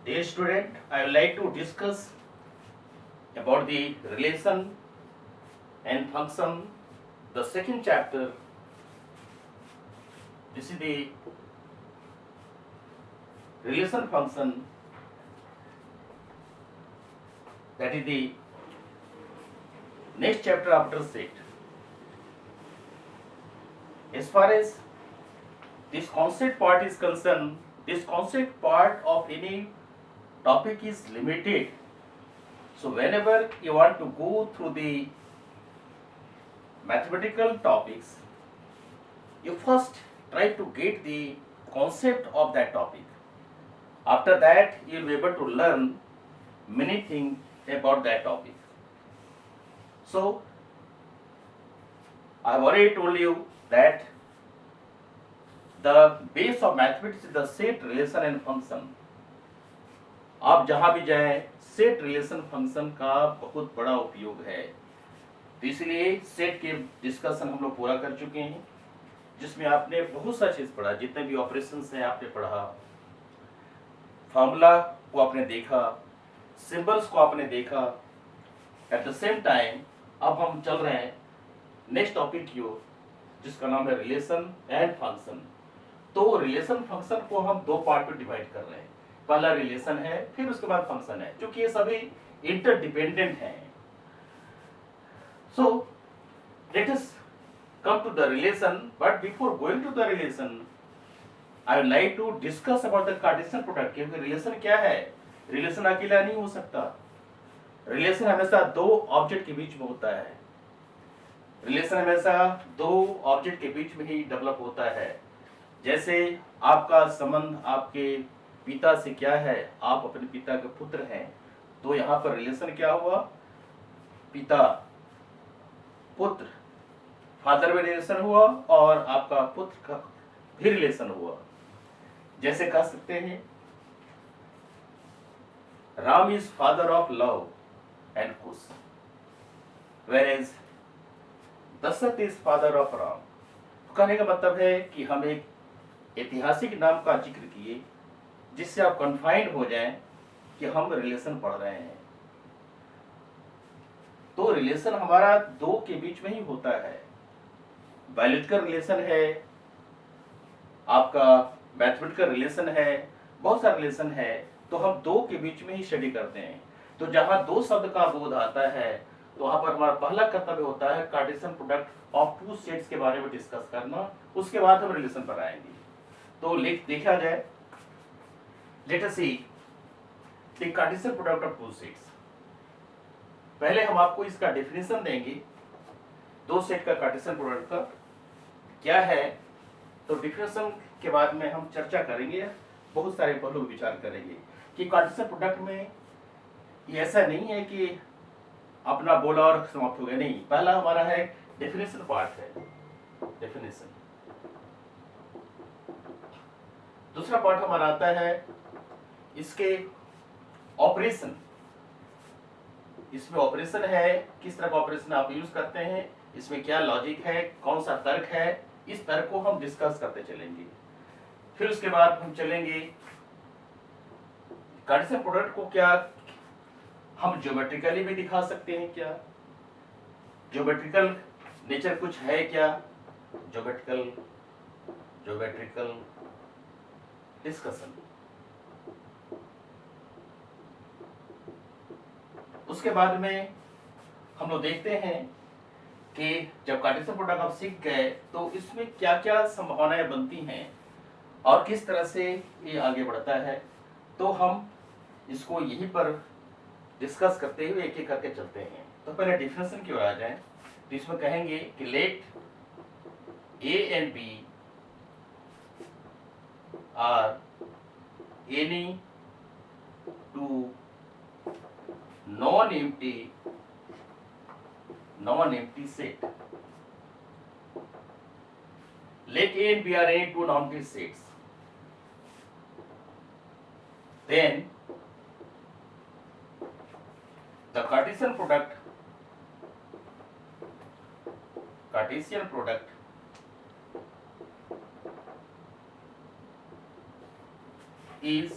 Dear student, I would like to discuss about the relation and function, the second chapter. This is the relation function, that is the next chapter after set. As far as this concept part is concerned, this concept part of any topic is limited. So whenever you want to go through the mathematical topics, you first try to get the concept of that topic. After that, you will be able to learn many things about that topic. So, I have already told you that the base of mathematics is the set, relation and function. आप जहाँ भी जाएं, set relation function का बहुत बड़ा उपयोग है, तो इसलिए सेट के डिस्कशन हम लोग पूरा कर चुके हैं, जिसमें आपने बहुत सा चीज पढ़ा, जितने भी ऑपरेशंस हैं आपने पढ़ा, फार्मूला को आपने देखा, सिंबल्स को आपने देखा। एट द सेम टाइम अब हम चल रहे हैं नेक्स्ट टॉपिक की ओर, जिसका नाम है रिलेशन एंड फंक्शन। तो रिलेशन फंक्शन को हम दो पार्ट में डिवाइड कर रहे हैं, पहला रिलेशन है, फिर उसके बाद फंक्शन है, क्योंकि ये सभी इंटरडिपेंडेंट हैं। So let us come to the relation, but before going to the relation, I would like to discuss about the Cartesian product. क्योंकि relation क्या है? relation अकेला नहीं हो सकता। relation हमेशा दो ऑब्जेक्ट के बीच में होता है। relation हमेशा दो ऑब्जेक्ट के बीच में ही डेवलप होता है। जैसे आपका संबंध आपके पिता से क्या है, आप अपने पिता के पुत्र हैं, तो यहाँ पर रिलेशन क्या हुआ? पिता पुत्र, फादर में रिलेशन हुआ, और आपका पुत्र का भी रिलेशन हुआ। जैसे कह सकते हैं, Ram is father of Luv and Kush, whereas Dasharath is father of Ram. कहने का मतलब है कि हम एक ऐतिहासिक नाम का जिक्र किए, जिससे आप कन्फाइंड हो जाएं कि हम रिलेशन पढ़ रहे हैं। तो रिलेशन हमारा दो के बीच में ही होता है। बायोलॉजिकल रिलेशन है, आपका मैथमेटिकल रिलेशन है, बहुत सारे रिलेशन है, तो हम दो के बीच में ही स्टडी करते हैं। तो जहां दो शब्द का बोध आता है, तो वहां पर हमारा पहला कर्तव्य होता है Cartesian product of two sets के बारे में डिस्कस करना, उसके बाद हम रिलेशन पर आएंगे। तो देखा जाए, let us see the Cartesian product of two sets. पहले हम आपको इसका डेफिनेशन देंगे, दो सेट का कार्टेशियन प्रोडक्ट का क्या है। तो डेफिनेशन के बाद में हम चर्चा करेंगे, बहुत सारे पहलू विचार करेंगे कि कार्टेशियन प्रोडक्ट में ये ऐसा नहीं है कि अपना बोला और समाप्त हो गया, नहीं। पहला हमारा है डेफिनेशन पार्ट है, डेफिनेशन। दूसरा पार्ट हमारा आता है इसके ऑपरेशन। इसमें ऑपरेशन है, किस तरह का ऑपरेशन आप यूज करते हैं, इसमें क्या लॉजिक है, कौन सा तर्क है, इस तर्क को हम डिस्कस करते चलेंगे। फिर उसके बाद हम चलेंगे कार्टेशियन प्रोडक्ट को क्या हम ज्योमेट्रिकली भी दिखा सकते हैं, क्या ज्योमेट्रिकल नेचर कुछ है क्या, ज्योमेट्रिकल डिस्कशन। उसके बाद में हम लोग देखते हैं कि जब कार्टेशियन प्रोडक्ट आप सीख गए, तो इसमें क्या क्या संभावनाएं बनती हैं और किस तरह से ये आगे बढ़ता है। तो हम इसको यहीं पर डिस्कस करते हुए एक एक करके चलते हैं। तो पहले डिफिनेशन की ओर आ जाएं, तो इसमें कहेंगे कि let A and B are any two non-empty set. Let A and B are any two non-empty sets. Then the Cartesian product is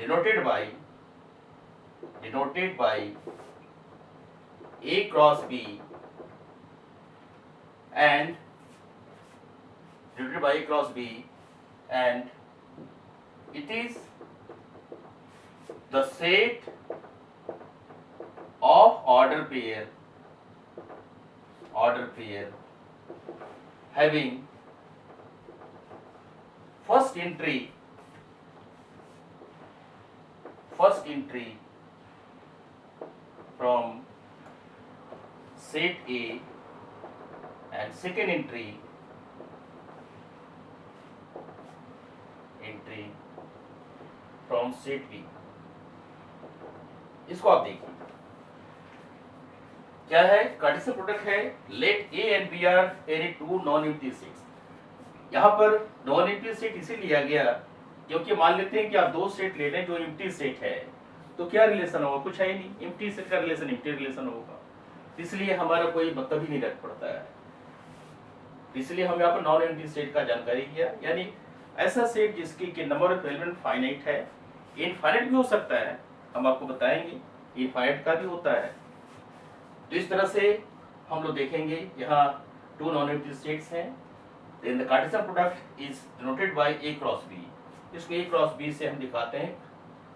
denoted by A cross B and denoted by A cross B, and it is the set of order pair having first entry from set A and second entry from set B। इसको आप देखिए क्या है, Cartesian product है, let A and B are any two non empty sets. यहाँ पर non empty set इसी लिया गया क्योंकि मान लेते हैं कि आप दो सेट ले लें जो एम्प्टी सेट है, तो क्या रिलेशन होगा, कुछ है ही नहीं, एम्प्टी सेट का रिलेशन एम्प्टी रिलेशन होगा, इसलिए हमारा कोई मतलब ही नहीं रख पड़ता है। इसलिए हम यहाँ पर नॉन एम्प्टी सेट का जानकारी किया, यानी ऐसा सेट जिसकी कि नंबर ऑफ एलिमेंट फाइनाइट है, इनफाइनाइट भी हो सकता है, हम आपको बताएंगे इनफाइनाइट का भी होता है। तो इस तरह से हम लोग देखेंगे यहाँ टू नॉन एम्प्टी स्टेट्स हैं, then the Cartesian product is denoted by A cross B। इसको A क्रॉस B से हम दिखाते हैं,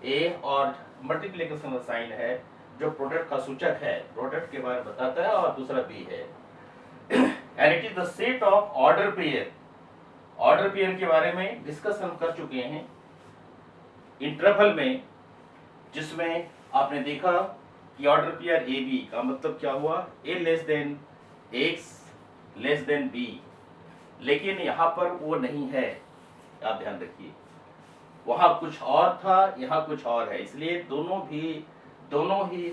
A और मल्टीप्लिकेशन का साइन है जो प्रोडक्ट का सूचक है, प्रोडक्ट के बारे में बताता है, और दूसरा B है। And it is the set of order pair. Order pair के बारे में डिस्कस हम कर चुके हैं इंटरवल में, जिसमें आपने देखा कि ऑर्डर पेयर ए बी का मतलब क्या हुआ, A less than X less than B, लेकिन यहाँ पर वो नहीं है, आप ध्यान रखिए, वहाँ कुछ और था, यहाँ कुछ और है, इसलिए दोनों ही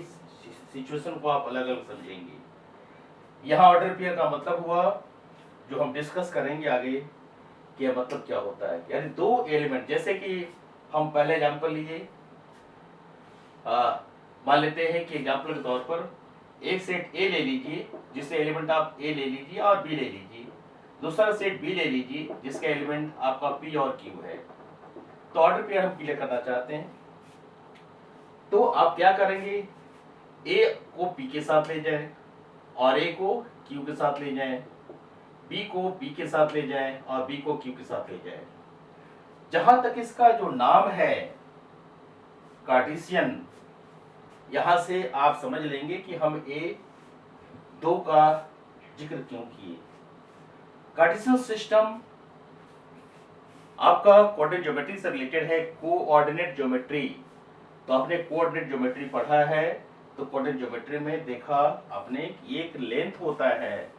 सिचुएशन को आप अलग अलग समझेंगे। यहाँ ऑर्डर पेयर का मतलब हुआ जो हम डिस्कस करेंगे आगे कि मतलब क्या होता है, यानी दो एलिमेंट, जैसे कि हम पहले एग्जाम्पल लिए, मान लेते हैं कि एग्जाम्पल के तौर पर एक सेट A ले लीजिए जिससे एलिमेंट आप A ले लीजिए और B ले लीजिए, दूसरा सेट B ले लीजिए जिसका एलिमेंट आपका P और Q है। तो ऑर्डर पेयर हम क्लियर करना चाहते हैं, तो आप क्या करेंगे, A को P के साथ ले जाएं और A को Q के साथ ले जाएं, B को P के साथ ले जाएं और B को Q के साथ ले जाएं। जहां तक इसका जो नाम है कार्टेशियन, यहां से आप समझ लेंगे कि हम A2 का जिक्र क्यों किए। कार्टेशियन सिस्टम आपका कोऑर्डिनेट ज्योमेट्री से रिलेटेड है, कोऑर्डिनेट ज्योमेट्री। तो आपने कोऑर्डिनेट ज्योमेट्री पढ़ा है, तो कोऑर्डिनेट ज्योमेट्री में देखा आपने एक लेंथ होता है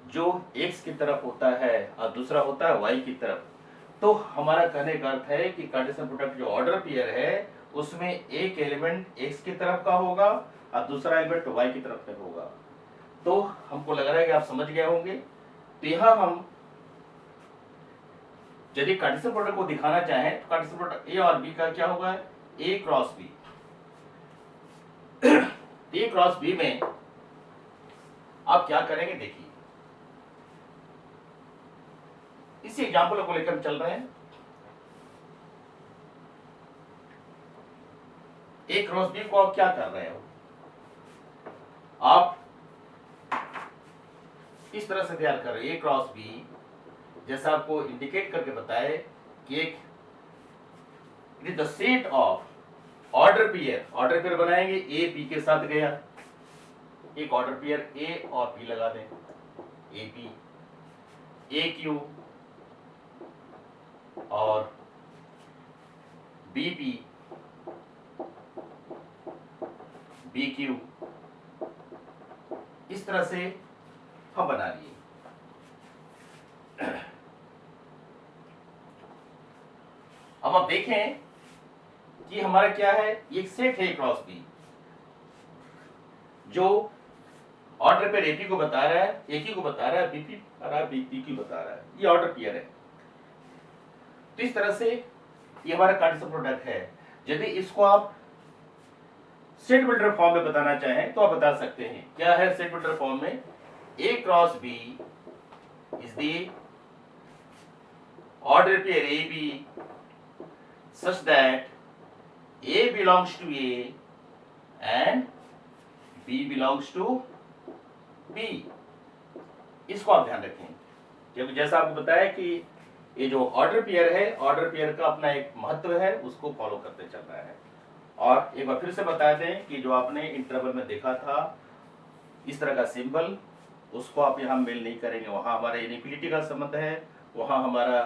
जो x की तरफ होता है और दूसरा होता है y की तरफ। तो हमारा कहने का अर्थ है कि कार्टेशियन प्रोडक्ट जो ऑर्डर पेयर है उसमें एक एलिमेंट x की तरफ का होगा और दूसरा एलिमेंट y की तरफ का होगा। तो हमको लग रहा है कि आप समझ गए होंगे। तो यहाँ हम यदि कार्टेशियन प्रोडक्ट को दिखाना चाहें तो कार्टेशियन प्रोडक्ट A और B का क्या होगा, A cross B। A cross B में आप क्या करेंगे, देखिए इसी एग्जाम्पल को लेकर चल रहे हैं। A क्रॉस B को आप क्या कर रहे हो, आप इस तरह से तैयार कर रहे हैं। A क्रॉस B जैसा आपको इंडिकेट करके बताए कि एक it is the set of order pair बनाएंगे, A P के साथ गया, एक ऑर्डर पेयर A और P लगा दें, AP AQ और BP BQ, इस तरह से हम बना लिए। अब आप देखें कि हमारा क्या है, एक सेट है क्रॉस B जो ऑर्डर पेयर AP को बता रहा है, AQ को बता रहा है, BP और BQ बता रहा है, ये ऑर्डर पेयर है। तो इस तरह से ये हमारा कार्टेशियन प्रोडक्ट है। यदि इसको आप सेट बिल्डर फॉर्म में बताना चाहें तो आप बता सकते हैं। क्या है सेट बिल्डर फॉर्म में, A cross B is the order pair AB such that A belongs to A and B belongs to B, इसको आप ध्यान रखें, क्योंकि जैसा आपको बताया कि ये जो ऑर्डर पेयर है, ऑर्डर पेयर का अपना एक महत्व है, उसको फॉलो करते चलना है। और एक बार फिर से बता दें कि जो आपने इंटरवल में देखा था इस तरह का सिंबल, उसको आप यहाँ मेल नहीं करेंगे, वहां हमारा इनइक्वलिटी का संबंध है, वहां हमारा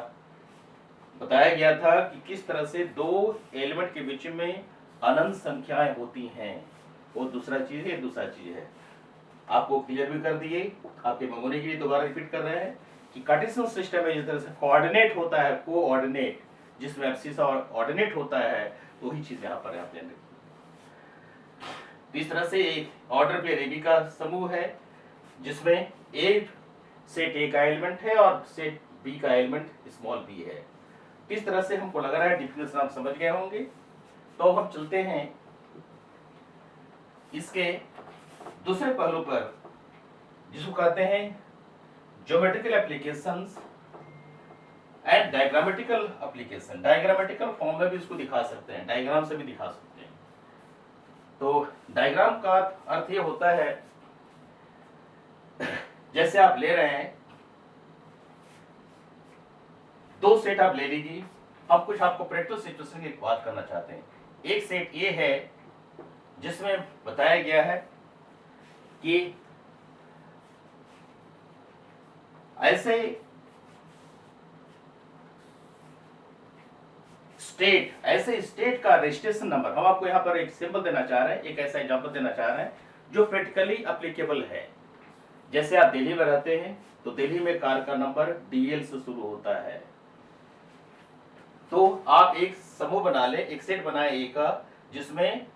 बताया गया था कि किस तरह से दो एलिमेंट के बीच में अनंत संख्याएं होती हैं, वो दूसरा चीज है, दूसरा चीज है। आपको क्लियर भी कर दिए, आपके मेमोरी के लिए दोबारा रिपीट कर रहे हैं कि कार्टेशियन सिस्टम में जिस तरह से कोऑर्डिनेट होता है, कोऑर्डिनेट जिसमें एब्सिस और ऑर्डिनेट होता है, वही चीज यहाँ पर आप ध्यान रखिए। तो इस तरह से एक ऑर्डर पेयर एबी का समूह है जिसमें ए सेट ए का एलिमेंट है और सेट बी का एलिमेंट स्मॉल बी है। इस तरह से हमको लग रहा है डिफिनेशन आप समझ गए होंगे। तो हम चलते हैं इसके दूसरे पहलू पर, जिसको कहते हैं geometrical applications and diagrammatical application. Diagrammatical form में भी इसको दिखा सकते हैं, डायग्राम से भी दिखा सकते हैं। तो डायग्राम का अर्थ ये होता है, जैसे आप ले रहे हैं दो सेट आप ले लीजिए, अब कुछ आपको प्रैक्टिकल सिचुएशन की बात करना चाहते हैं। एक सेट ए है जिसमें बताया गया है कि ऐसे स्टेट का रजिस्ट्रेशन नंबर, हम आपको यहां पर एक सिंबल देना चाह रहे हैं, एक ऐसा एग्जांपल देना चाह रहे हैं जो प्रैक्टिकली एप्लीकेबल है। जैसे आप दिल्ली में रहते हैं तो दिल्ली में कार का नंबर DL से शुरू होता है। तो आप एक समूह बना ले, एक सेट बनाए ए का, जिसमें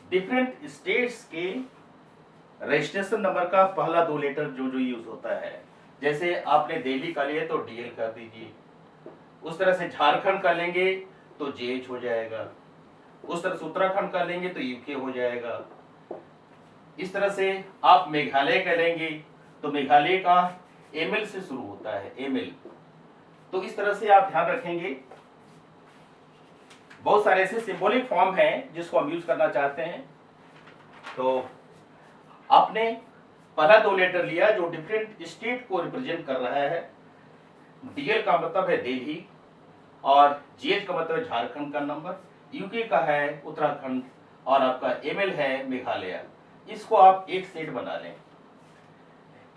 डिफरेंट स्टेट्स के रजिस्ट्रेशन नंबर का पहला दो लेटर जो जो यूज होता है। जैसे आपने दिल्ली का लिए तो DL कर दीजिए, उस तरह से झारखंड का लेंगे तो JH हो जाएगा, उस तरह से उत्तराखंड का लेंगे तो UK हो जाएगा। इस तरह से आप मेघालय का लेंगे तो मेघालय का ML से शुरू होता है, ML। तो इस तरह से आप ध्यान रखेंगे, बहुत सारे ऐसे सिंबॉलिक फॉर्म हैं जिसको हम यूज करना चाहते हैं। तो आपने पहला दो लेटर लिया जो डिफरेंट स्टेट को रिप्रेजेंट कर रहा है। DL का मतलब है दिल्ली और GH का मतलब है झारखंड का नंबर, UK का है उत्तराखंड और आपका ML है मेघालय। इसको आप एक सेट बना लें।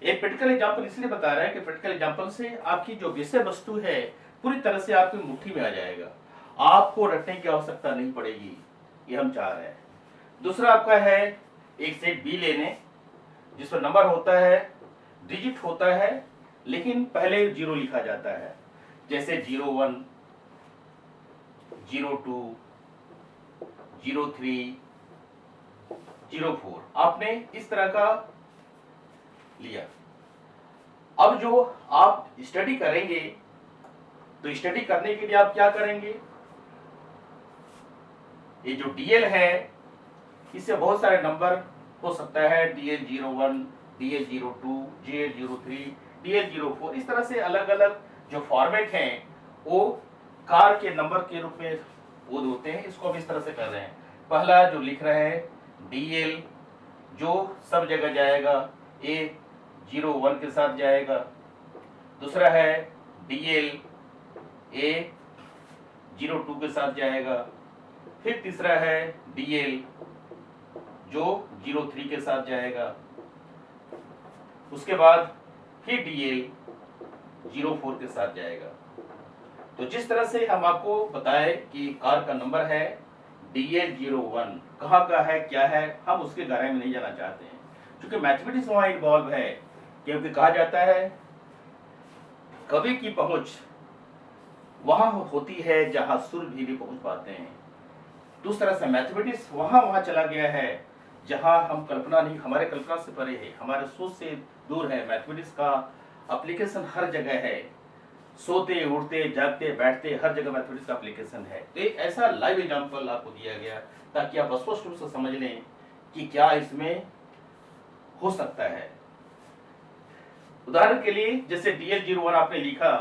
एक प्रैक्टिकल एग्जांपल इसलिए बता रहा है कि प्रैक्टिकल एग्जांपल से आपकी जो विषय वस्तु है पूरी तरह से आपकी मुट्ठी में आ जाएगा, आपको रटने की आवश्यकता नहीं पड़ेगी, ये हम चाह रहे हैं। दूसरा आपका है एक सेट B लेने, जिसमें नंबर होता है, डिजिट होता है, लेकिन पहले 0 लिखा जाता है। जैसे 01, 02, 03, 04 आपने इस तरह का लिया। अब जो आप स्टडी करेंगे तो स्टडी करने के लिए आप क्या करेंगे, ये जो DL है इससे बहुत सारे नंबर हो सकता है, DL01, DL02, JL03, DL04, इस तरह से अलग अलग जो फॉर्मेट हैं वो कार के नंबर के रूप में वो होते हैं। इसको हम इस तरह से कर रहे हैं। पहला जो लिख रहे हैं DL जो सब जगह जाएगा, A01 के साथ जाएगा। दूसरा है DL A02 के साथ जाएगा। फिर तीसरा है DL जो 03 के साथ जाएगा। उसके बाद फिर DL 04 के साथ जाएगा। तो जिस तरह से हम आपको बताए कि कार का नंबर है DL01, कहाँ का है, क्या है, हम उसके बारे में नहीं जाना चाहते हैं, क्योंकि मैथमेटिक्स वहां इन्वॉल्व है। क्योंकि कहा जाता है कवि की पहुंच वहां होती है जहां सुर भी पहुंच पाते हैं। तो उस तरह से मैथमेटिक्स वहां चला गया है जहां हम कल्पना नहीं, हमारे कल्पना से परे है, हमारे सोच से दूर है। मैथमेटिक्स का एप्लीकेशन हर जगह है, सोते उठते जागते बैठते हर जगह मैथमेटिक्स का एप्लीकेशन है। तो एक ऐसा लाइव एग्जांपल आपको दिया गया ताकि आप स्पष्ट रूप से समझ लें कि क्या इसमें हो सकता है। उदाहरण के लिए जैसे DL01 आपने लिखा,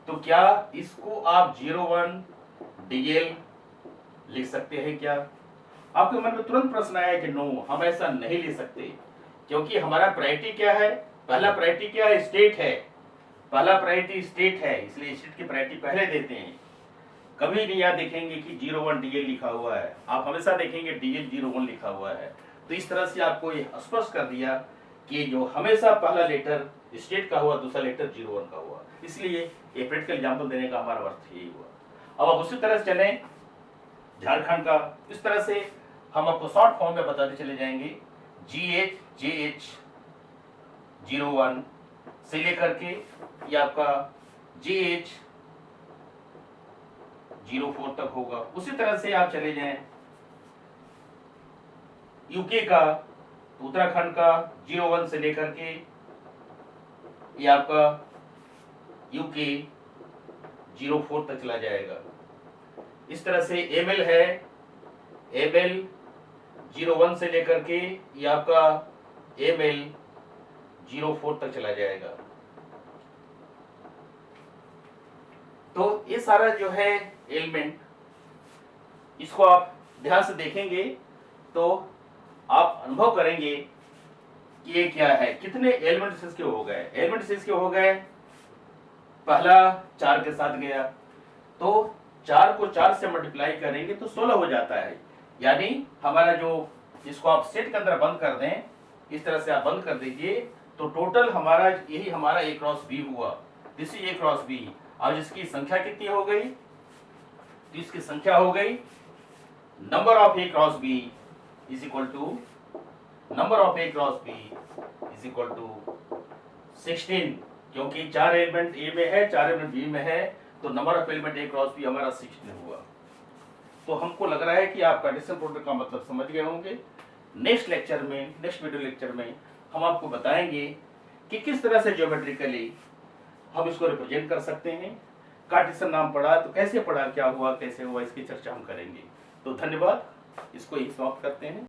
तो क्या इसको आप 01 DL लिख सकते हैं क्या? आपके मन में तुरंत प्रश्न आया कि नो, हम ऐसा नहीं ले सकते, क्योंकि हमारा प्रायोरिटी क्या है? पहला प्रायोरिटी क्या है? स्टेट है। पहला प्रायोरिटी स्टेट है, इसलिए स्टेट की प्रायोरिटी पहले देते हैं। कभी नहीं यहाँ देखेंगे कि 01 DL लिखा हुआ है, आप हमेशा देखेंगे DL 01 लिखा हुआ है। तो इस तरह से आपको ये स्पष्ट कर दिया कि जो हमेशा पहला लेटर स्टेट का हुआ, दूसरा लेटर 01 का हुआ। इसलिए ये प्रैक्टिकल एग्जाम्पल देने का हमारा अर्थ यही हुआ। अब आप उसी तरह से चलें झारखंड का। इस तरह से हम आपको शॉर्ट फॉर्म में बताते चले जाएंगे। GH 01 से लेकर के ये आपका JH 04 तक होगा। उसी तरह से आप चले जाएं यूके का, उत्तराखंड का 01 से लेकर के ये आपका यूके 04 तक चला जाएगा। इस तरह से एमएल है, एमएल 01 से लेकर के ये आपका एमएल 04 तक चला जाएगा। तो ये सारा जो है एलिमेंट, इसको आप ध्यान से देखेंगे तो आप अनुभव करेंगे कि ये क्या है। कितने एलिमेंट्स इसके हो गए? एलिमेंट्स इसके हो गए, पहला 4 के साथ गया, तो 4 को 4 से मल्टीप्लाई करेंगे तो 16 हो जाता है। यानी हमारा जो, जिसको आप सेट के अंदर बंद कर दें, इस तरह से आप बंद कर दीजिए, तो टोटल हमारा यही हमारा A क्रॉस B हुआ। This is A cross B। अब इसकी संख्या कितनी हो गई? तो इसकी संख्या हो गई number of A cross B is equal to number of A cross B is equal to 16, क्योंकि 4 एलिमेंट A में है, 4 एलिमेंट B में है, तो number of element A cross B हमारा 16 हुआ। तो हमको लग रहा है कि आप कार्टेशियन प्रोडक्ट का मतलब समझ गए होंगे। नेक्स्ट लेक्चर में, नेक्स्ट वीडियो लेक्चर में हम आपको बताएंगे कि किस तरह से ज्योमेट्रिकली हम इसको रिप्रेजेंट कर सकते हैं। कार्टेशियन नाम पढ़ा तो कैसे पढ़ा, क्या हुआ, कैसे हुआ, इसकी चर्चा हम करेंगे। तो धन्यवाद, इसको यही समाप्त करते हैं।